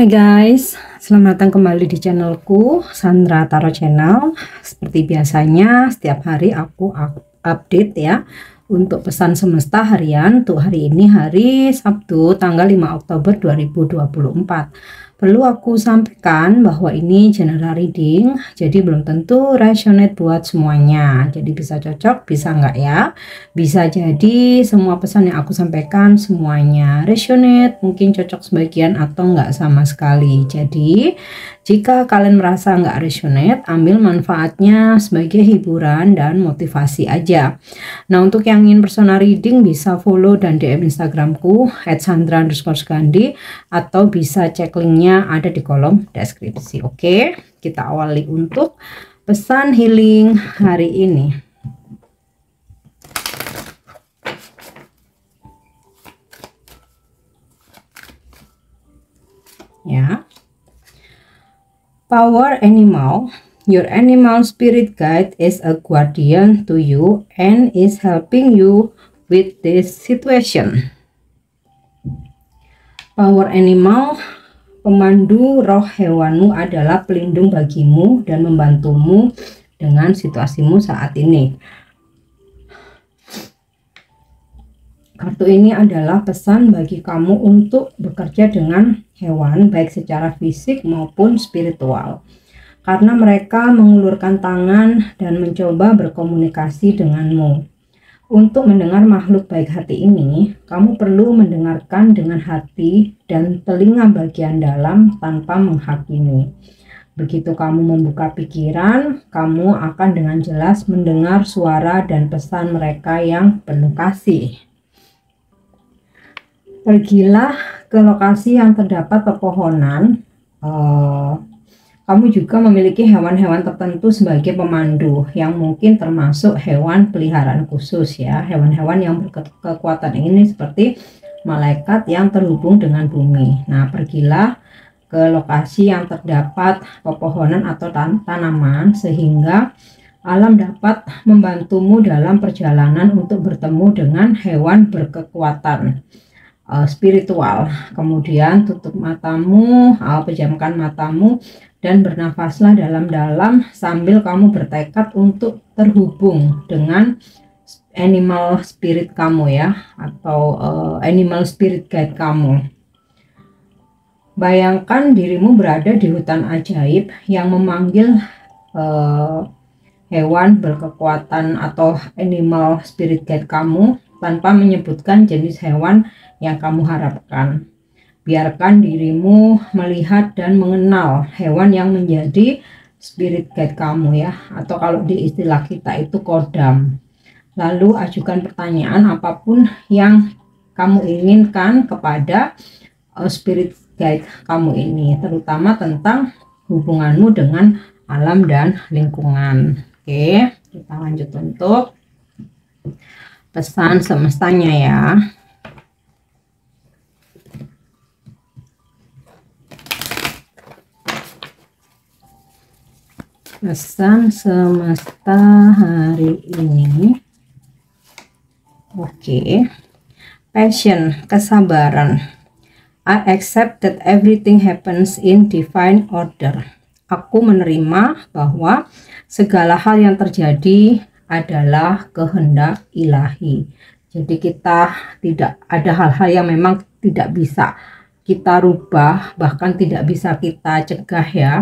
Hai guys, selamat datang kembali di channelku Sandra Tarot Channel. Seperti biasanya setiap hari aku update ya untuk pesan semesta harian untuk hari ini, hari Sabtu tanggal 5 Oktober 2024. Perlu aku sampaikan bahwa ini general reading, jadi belum tentu resonate buat semuanya. Jadi bisa cocok, bisa enggak ya. Bisa jadi semua pesan yang aku sampaikan semuanya resonate, mungkin cocok sebagian atau enggak sama sekali. Jadi jika kalian merasa enggak resonate, ambil manfaatnya sebagai hiburan dan motivasi aja. Nah, untuk yang ingin personal reading bisa follow dan DM Instagramku @sandra_gandhi atau bisa cek linknya ada di kolom deskripsi. Oke, kita awali untuk pesan healing hari ini. Ya, power animal. Your animal spirit guide is a guardian to you and is helping you with this situation. Power animal, pemandu roh hewanmu adalah pelindung bagimu dan membantumu dengan situasimu saat ini. Kartu ini adalah pesan bagi kamu untuk bekerja dengan hewan baik secara fisik maupun spiritual. Karena mereka mengulurkan tangan dan mencoba berkomunikasi denganmu. Untuk mendengar makhluk baik hati ini, kamu perlu mendengarkan dengan hati dan telinga bagian dalam tanpa menghakimi. Begitu kamu membuka pikiran, kamu akan dengan jelas mendengar suara dan pesan mereka yang penuh kasih. Pergilah ke lokasi yang terdapat pepohonan. Kamu juga memiliki hewan-hewan tertentu sebagai pemandu yang mungkin termasuk hewan peliharaan khusus ya. Hewan-hewan yang berkekuatan ini seperti malaikat yang terhubung dengan bumi. Nah, pergilah ke lokasi yang terdapat pepohonan atau tanaman sehingga alam dapat membantumu dalam perjalanan untuk bertemu dengan hewan berkekuatan spiritual. Kemudian tutup matamu, pejamkan matamu dan bernafaslah dalam-dalam sambil kamu bertekad untuk terhubung dengan animal spirit kamu ya, atau animal spirit guide kamu. Bayangkan dirimu berada di hutan ajaib yang memanggil hewan berkekuatan atau animal spirit guide kamu tanpa menyebutkan jenis hewan yang kamu harapkan. Biarkan dirimu melihat dan mengenal hewan yang menjadi spirit guide kamu ya, atau kalau di istilah kita itu kodam. Lalu ajukan pertanyaan apapun yang kamu inginkan kepada spirit guide kamu ini, terutama tentang hubunganmu dengan alam dan lingkungan. Oke, kita lanjut untuk pesan semestanya ya. Pesan semesta hari ini. Oke. Passion, kesabaran. I accept that everything happens in divine order. Aku menerima bahwa segala hal yang terjadi adalah kehendak ilahi. Jadi kita tidak ada hal-hal yang memang tidak bisa kita rubah, bahkan tidak bisa kita cegah ya.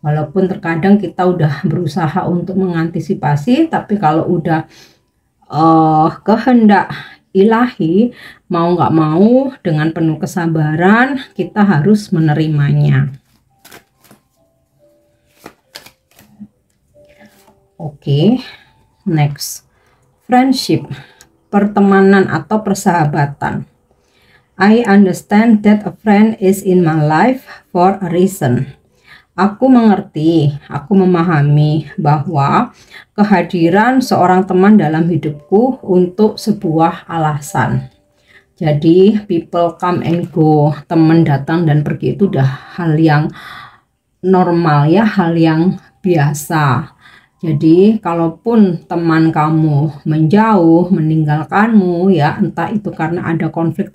Walaupun terkadang kita udah berusaha untuk mengantisipasi, tapi kalau udah kehendak ilahi, mau nggak mau dengan penuh kesabaran kita harus menerimanya. Oke, next. Friendship, pertemanan atau persahabatan. I understand that a friend is in my life for a reason. Aku mengerti, aku memahami bahwa kehadiran seorang teman dalam hidupku untuk sebuah alasan. Jadi people come and go, teman datang dan pergi itu udah hal yang normal ya, hal yang biasa. Jadi kalaupun teman kamu menjauh, meninggalkanmu ya, entah itu karena ada konflik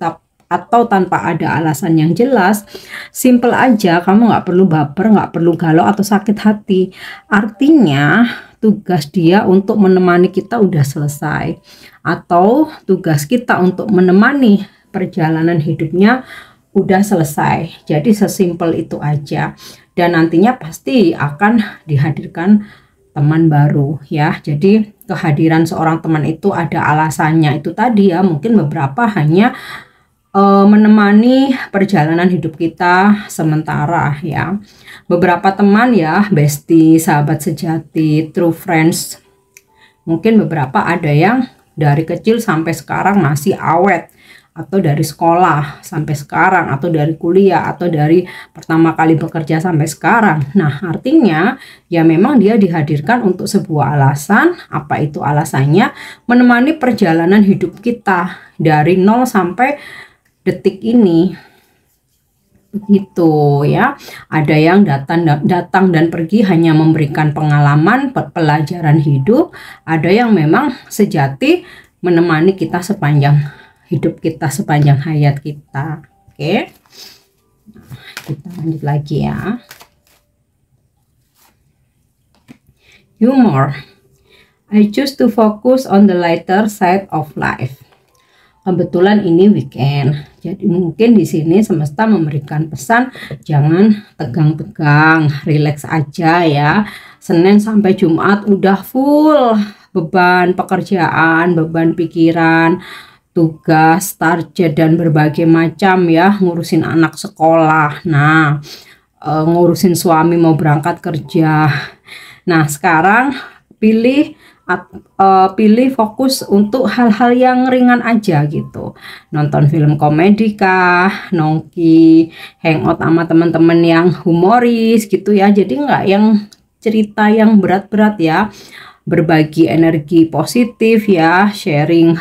atau tanpa ada alasan yang jelas, simple aja, kamu nggak perlu baper, nggak perlu galau atau sakit hati. Artinya tugas dia untuk menemani kita udah selesai, atau tugas kita untuk menemani perjalanan hidupnya udah selesai. Jadi sesimpel itu aja, dan nantinya pasti akan dihadirkan teman baru ya. Jadi kehadiran seorang teman itu ada alasannya, itu tadi ya, mungkin beberapa hanya menemani perjalanan hidup kita sementara ya. Beberapa teman ya, bestie, sahabat sejati, true friends, mungkin beberapa ada yang dari kecil sampai sekarang masih awet, atau dari sekolah sampai sekarang, atau dari kuliah, atau dari pertama kali bekerja sampai sekarang. Nah, artinya ya memang dia dihadirkan untuk sebuah alasan. Apa itu alasannya? Menemani perjalanan hidup kita dari nol sampai detik ini. Begitu ya. Ada yang datang dan pergi hanya memberikan pengalaman, pelajaran hidup. Ada yang memang sejati menemani kita sepanjang hidup kita, sepanjang hayat kita. Oke, kita lanjut lagi ya. Humor. I choose to focus on the lighter side of life. Kebetulan ini weekend, jadi mungkin di sini semesta memberikan pesan jangan tegang-tegang, relax aja ya. Senin sampai Jumat udah full beban pekerjaan, beban pikiran, tugas, target, dan berbagai macam ya, ngurusin anak sekolah, nah ngurusin suami mau berangkat kerja. Nah, sekarang pilih fokus untuk hal-hal yang ringan aja gitu. Nonton film komedi kah, nongki, hangout sama teman-teman yang humoris gitu ya. Jadi nggak yang cerita yang berat-berat ya. Berbagi energi positif ya, sharing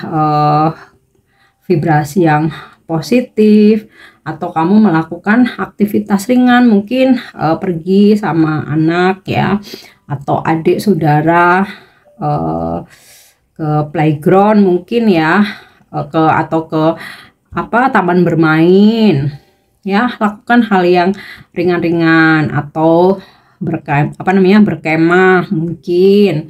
vibrasi yang positif, atau kamu melakukan aktivitas ringan, mungkin pergi sama anak ya, atau adik saudara ke playground mungkin ya, atau ke taman bermain ya. Lakukan hal yang ringan-ringan, atau berkemah mungkin,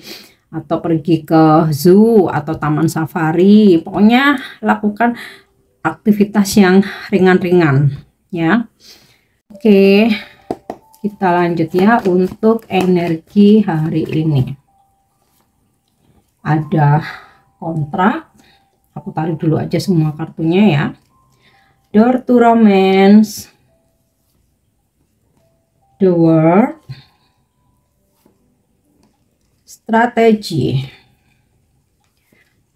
atau pergi ke zoo atau taman safari. Pokoknya lakukan aktivitas yang ringan-ringan ya. Oke, kita lanjut ya untuk energi hari ini. Ada kontrak, aku tarik dulu aja semua kartunya ya. Door to Romance, The World, strategi,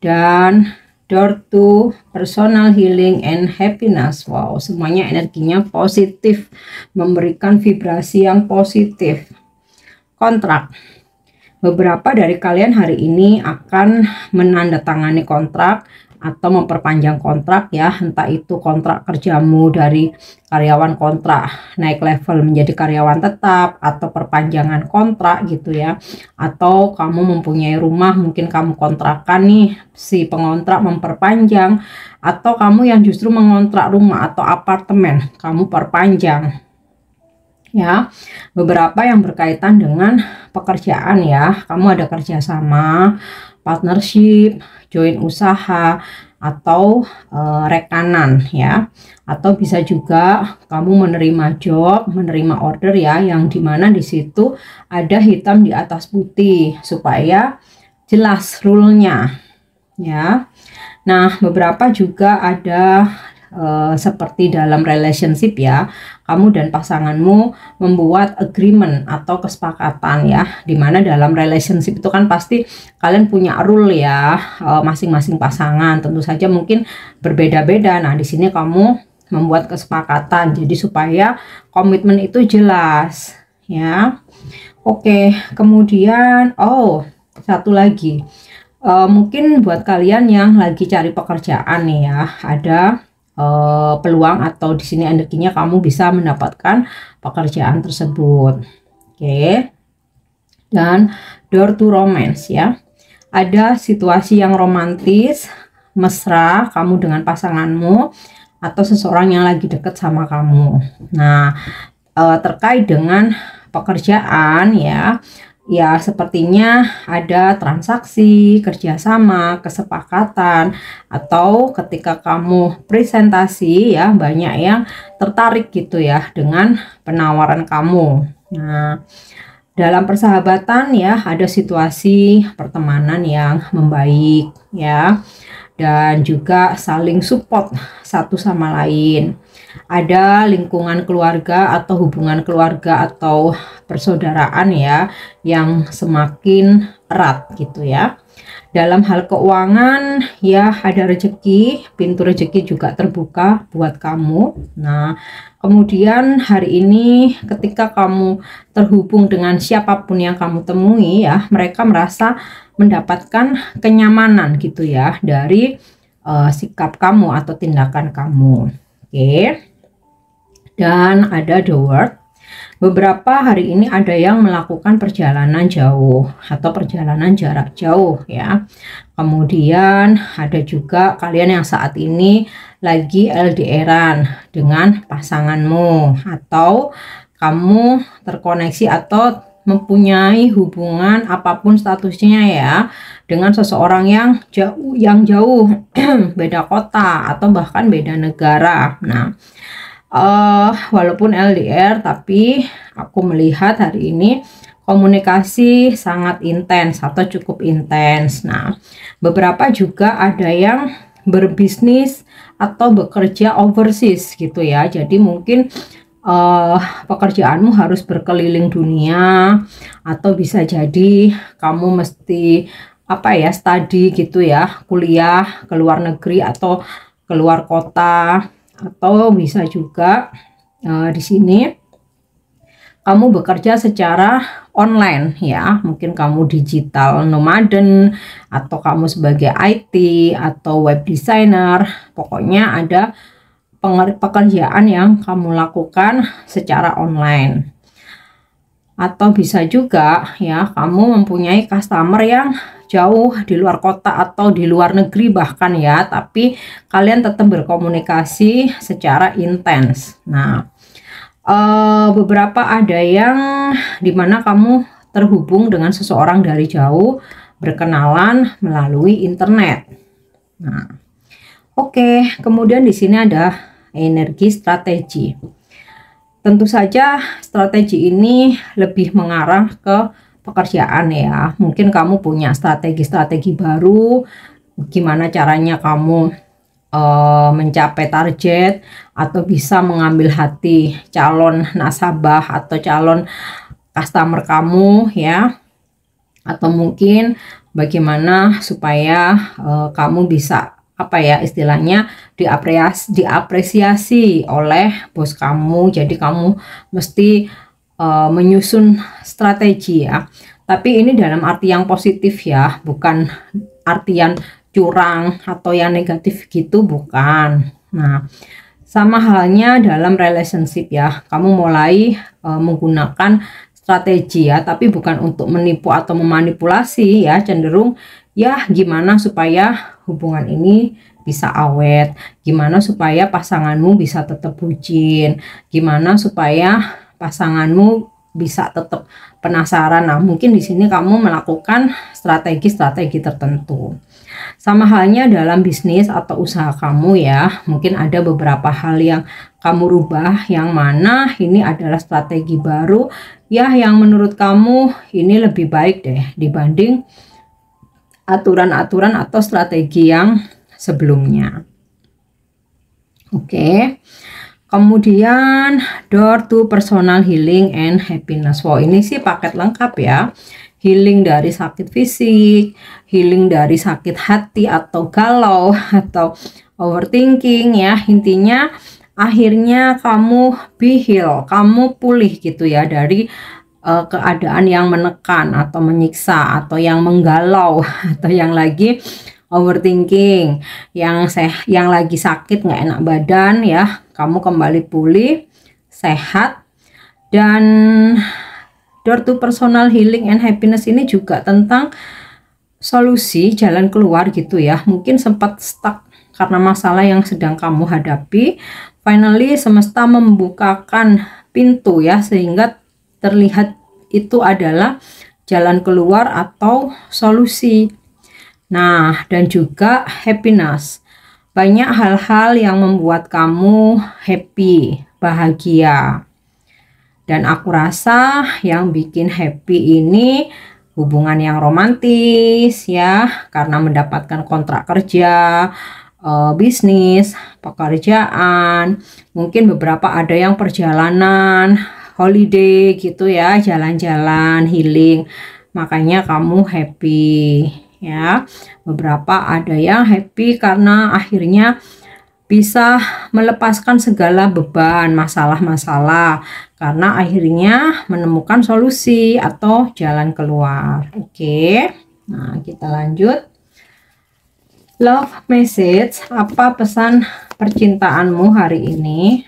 dan Door to Personal Healing and Happiness. Wow, semuanya energinya positif, memberikan vibrasi yang positif. Kontrak. Beberapa dari kalian hari ini akan menandatangani kontrak atau memperpanjang kontrak ya, entah itu kontrak kerjamu dari karyawan kontrak naik level menjadi karyawan tetap, atau perpanjangan kontrak gitu ya, atau kamu mempunyai rumah, mungkin kamu kontrakan nih, si pengontrak memperpanjang, atau kamu yang justru mengontrak rumah atau apartemen kamu perpanjang ya. Beberapa yang berkaitan dengan pekerjaan ya, kamu ada kerjasama, partnership, join usaha, atau rekanan ya, atau bisa juga kamu menerima job, menerima order ya, yang dimana di situ ada hitam di atas putih supaya jelas rule-nya ya. Nah, beberapa juga ada seperti dalam relationship ya, kamu dan pasanganmu membuat agreement atau kesepakatan ya, dimana dalam relationship itu kan pasti kalian punya rule ya, masing-masing pasangan tentu saja mungkin berbeda-beda. Nah, di sini kamu membuat kesepakatan jadi supaya komitmen itu jelas ya. Oke, kemudian satu lagi, mungkin buat kalian yang lagi cari pekerjaan nih ya, ada peluang, atau di sini energinya kamu bisa mendapatkan pekerjaan tersebut. Oke. Dan door to romance ya. Ada situasi yang romantis, mesra kamu dengan pasanganmu, atau seseorang yang lagi deket sama kamu. Nah, terkait dengan pekerjaan ya sepertinya ada transaksi, kerjasama, kesepakatan, atau ketika kamu presentasi ya banyak yang tertarik gitu ya dengan penawaran kamu. Nah, dalam persahabatan ya ada situasi pertemanan yang membaik ya, dan juga saling support satu sama lain. Ada lingkungan keluarga atau hubungan keluarga atau persaudaraan ya yang semakin erat gitu ya. Dalam hal keuangan ya ada rezeki, pintu rezeki juga terbuka buat kamu. Nah, kemudian hari ini ketika kamu terhubung dengan siapapun yang kamu temui ya, mereka merasa mendapatkan kenyamanan gitu ya dari sikap kamu atau tindakan kamu. Oke. Dan ada the word. Beberapa hari ini ada yang melakukan perjalanan jauh atau perjalanan jarak jauh ya. Kemudian ada juga kalian yang saat ini lagi LDR-an dengan pasanganmu, atau kamu terkoneksi atau mempunyai hubungan apapun statusnya ya dengan seseorang yang jauh beda kota atau bahkan beda negara. Nah, walaupun LDR tapi aku melihat hari ini komunikasi sangat intens atau cukup intens. Nah, beberapa juga ada yang berbisnis atau bekerja overseas gitu ya. Jadi mungkin pekerjaanmu harus berkeliling dunia, atau bisa jadi kamu mesti study gitu ya, kuliah ke luar negeri atau keluar kota. Atau bisa juga di sini kamu bekerja secara online ya, mungkin kamu digital nomaden atau kamu sebagai IT atau web designer. Pokoknya ada pekerjaan yang kamu lakukan secara online. Atau bisa juga ya kamu mempunyai customer yang jauh di luar kota atau di luar negeri bahkan ya, tapi kalian tetap berkomunikasi secara intens. Nah, beberapa ada yang dimana kamu terhubung dengan seseorang dari jauh, berkenalan melalui internet. Nah, oke. Kemudian di sini ada energi strategi. Tentu saja strategi ini lebih mengarah ke pekerjaan ya. Mungkin kamu punya strategi-strategi baru, gimana caranya kamu mencapai target atau bisa mengambil hati calon nasabah atau calon customer kamu ya. Atau mungkin bagaimana supaya kamu bisa istilahnya diapresiasi oleh bos kamu. Jadi kamu mesti menyusun strategi ya, tapi ini dalam arti yang positif ya, bukan artian curang atau yang negatif gitu, bukan. Nah, sama halnya dalam relationship ya, kamu mulai menggunakan strategi ya, tapi bukan untuk menipu atau memanipulasi ya, cenderung ya gimana supaya hubungan ini bisa awet, gimana supaya pasanganmu bisa tetap bucin, gimana supaya pasanganmu bisa tetap penasaran. Nah, mungkin di sini kamu melakukan strategi-strategi tertentu. Sama halnya dalam bisnis atau usaha kamu ya, mungkin ada beberapa hal yang kamu rubah, yang mana ini adalah strategi baru ya, yang menurut kamu ini lebih baik deh dibanding aturan-aturan atau strategi yang sebelumnya. Oke. Kemudian door to personal healing and happiness. Wow, ini sih paket lengkap ya. Healing dari sakit fisik, healing dari sakit hati atau galau atau overthinking ya. Intinya akhirnya kamu be heal, kamu pulih gitu ya dari keadaan yang menekan atau menyiksa atau yang menggalau atau yang lagi overthinking, yang lagi sakit nggak enak badan ya, kamu kembali pulih, sehat. Dan door to personal healing and happiness ini juga tentang solusi, jalan keluar gitu ya. Mungkin sempat stuck karena masalah yang sedang kamu hadapi. Finally, semesta membukakan pintu ya, sehingga terlihat itu adalah jalan keluar atau solusi. Nah, dan juga happiness. Banyak hal-hal yang membuat kamu happy, bahagia. Dan aku rasa yang bikin happy ini hubungan yang romantis ya, karena mendapatkan kontrak kerja, bisnis, pekerjaan, mungkin beberapa ada yang perjalanan, holiday gitu ya, jalan-jalan, healing, makanya kamu happy ya. Beberapa ada yang happy karena akhirnya bisa melepaskan segala beban, masalah-masalah, karena akhirnya menemukan solusi atau jalan keluar. Oke, nah kita lanjut. Love message, apa pesan percintaanmu hari ini?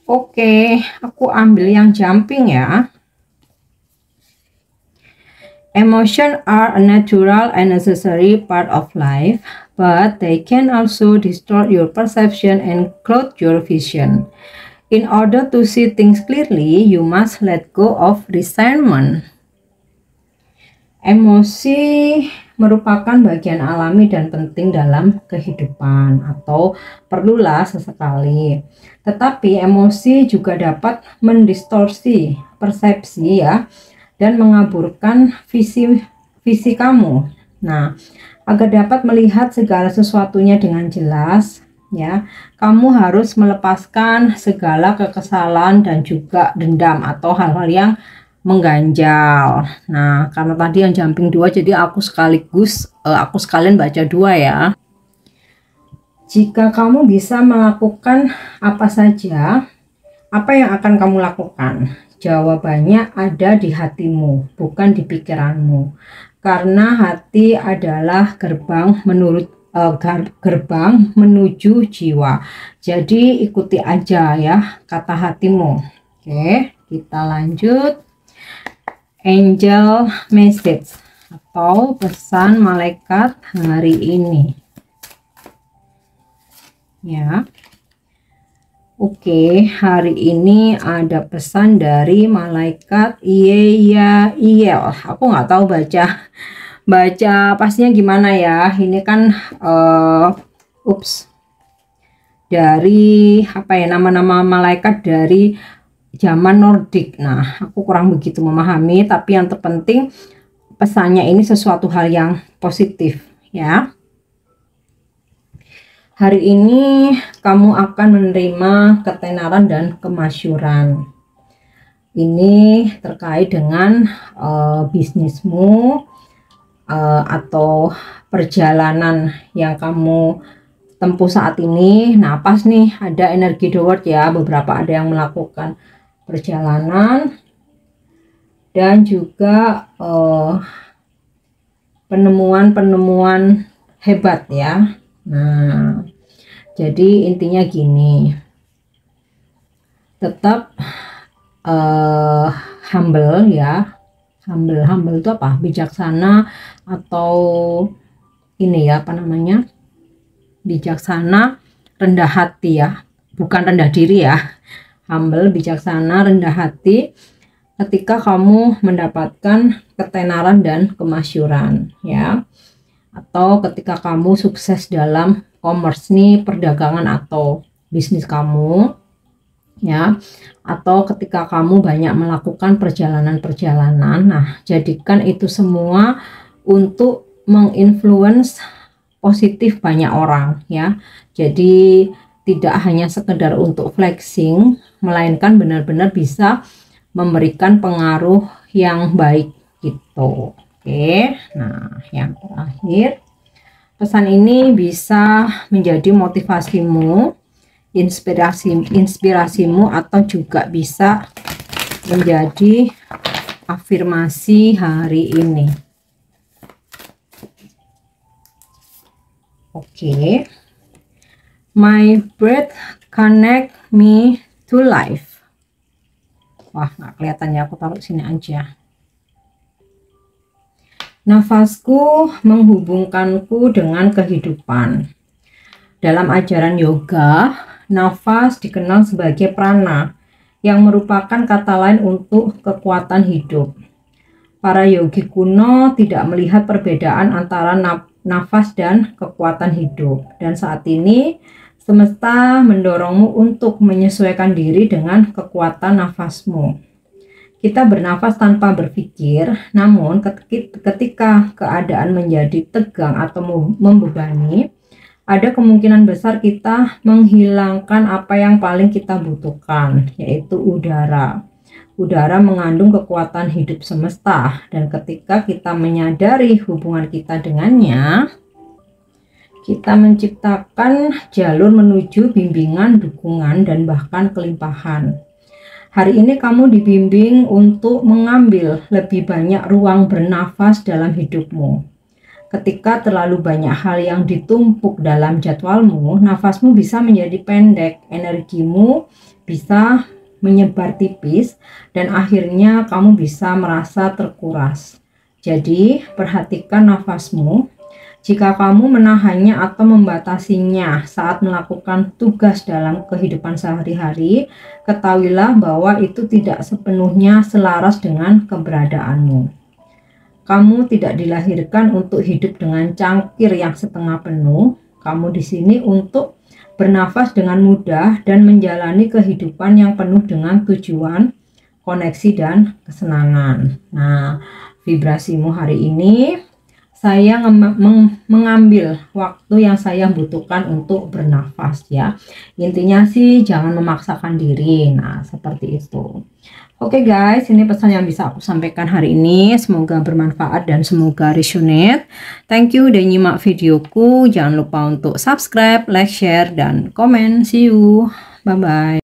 Oke, aku ambil yang jumping ya. Emotions are a natural and necessary part of life, but they can also distort your perception and cloud your vision. In order to see things clearly, you must let go of resentment. Emosi merupakan bagian alami dan penting dalam kehidupan, atau perlulah sesekali. Tetapi emosi juga dapat mendistorsi persepsi ya, dan mengaburkan visi kamu. Nah, agar dapat melihat segala sesuatunya dengan jelas ya, kamu harus melepaskan segala kekesalan dan juga dendam atau hal-hal yang mengganjal. Nah, karena tadi yang jumping 2, jadi aku sekalian baca 2 ya. Jika kamu bisa melakukan apa saja, apa yang akan kamu lakukan? Jawabannya ada di hatimu, bukan di pikiranmu. Karena hati adalah gerbang menuju jiwa. Jadi ikuti aja ya kata hatimu. Oke, kita lanjut. Angel message atau pesan malaikat hari ini. Ya. Oke, hari ini ada pesan dari malaikat Iyael. Aku nggak tahu baca pastinya gimana ya. Ini kan dari apa ya, nama-nama malaikat dari zaman Nordik. Nah, aku kurang begitu memahami, tapi yang terpenting pesannya ini sesuatu hal yang positif ya. Hari ini kamu akan menerima ketenaran dan kemasyuran. Ini terkait dengan bisnismu atau perjalanan yang kamu tempuh saat ini. Nah, pas nih ada energi the world ya, beberapa ada yang melakukan perjalanan dan juga penemuan-penemuan hebat ya. Nah, jadi intinya gini, tetap humble ya. Humble itu apa? Bijaksana atau ini ya, apa namanya? Bijaksana, rendah hati ya, bukan rendah diri ya. Humble, bijaksana, rendah hati ketika kamu mendapatkan ketenaran dan kemasyuran ya. Atau ketika kamu sukses dalam commerce nih, perdagangan atau bisnis kamu ya, atau ketika kamu banyak melakukan perjalanan-perjalanan. Nah, jadikan itu semua untuk menginfluence positif banyak orang ya. Jadi tidak hanya sekedar untuk flexing, melainkan benar-benar bisa memberikan pengaruh yang baik gitu. Oke, nah yang terakhir, pesan ini bisa menjadi motivasimu, inspirasimu, atau juga bisa menjadi afirmasi hari ini. Oke, my breath connect me to life. Wah, nggak kelihatan ya, aku taruh sini aja. Nafasku menghubungkanku dengan kehidupan. Dalam ajaran yoga, nafas dikenal sebagai prana, yang merupakan kata lain untuk kekuatan hidup. Para yogi kuno tidak melihat perbedaan antara nafas dan kekuatan hidup. Dan saat ini, semesta mendorongmu untuk menyesuaikan diri dengan kekuatan nafasmu. Kita bernafas tanpa berpikir, namun ketika keadaan menjadi tegang atau membebani, ada kemungkinan besar kita menghilangkan apa yang paling kita butuhkan, yaitu udara. Udara mengandung kekuatan hidup semesta, dan ketika kita menyadari hubungan kita dengannya, kita menciptakan jalur menuju bimbingan, dukungan, dan bahkan kelimpahan. Hari ini kamu dibimbing untuk mengambil lebih banyak ruang bernafas dalam hidupmu. Ketika terlalu banyak hal yang ditumpuk dalam jadwalmu, nafasmu bisa menjadi pendek, energimu bisa menyebar tipis, dan akhirnya kamu bisa merasa terkuras. Jadi, perhatikan nafasmu. Jika kamu menahannya atau membatasinya saat melakukan tugas dalam kehidupan sehari-hari, ketahuilah bahwa itu tidak sepenuhnya selaras dengan keberadaanmu. Kamu tidak dilahirkan untuk hidup dengan cangkir yang setengah penuh. Kamu di sini untuk bernafas dengan mudah dan menjalani kehidupan yang penuh dengan tujuan, koneksi, dan kesenangan. Nah, vibrasimu hari ini, saya mengambil waktu yang saya butuhkan untuk bernafas ya. Intinya sih jangan memaksakan diri. Nah, seperti itu. Oke guys, ini pesan yang bisa aku sampaikan hari ini. Semoga bermanfaat dan semoga resonate. Thank you udah nyimak videoku. Jangan lupa untuk subscribe, like, share, dan komen. See you. Bye-bye.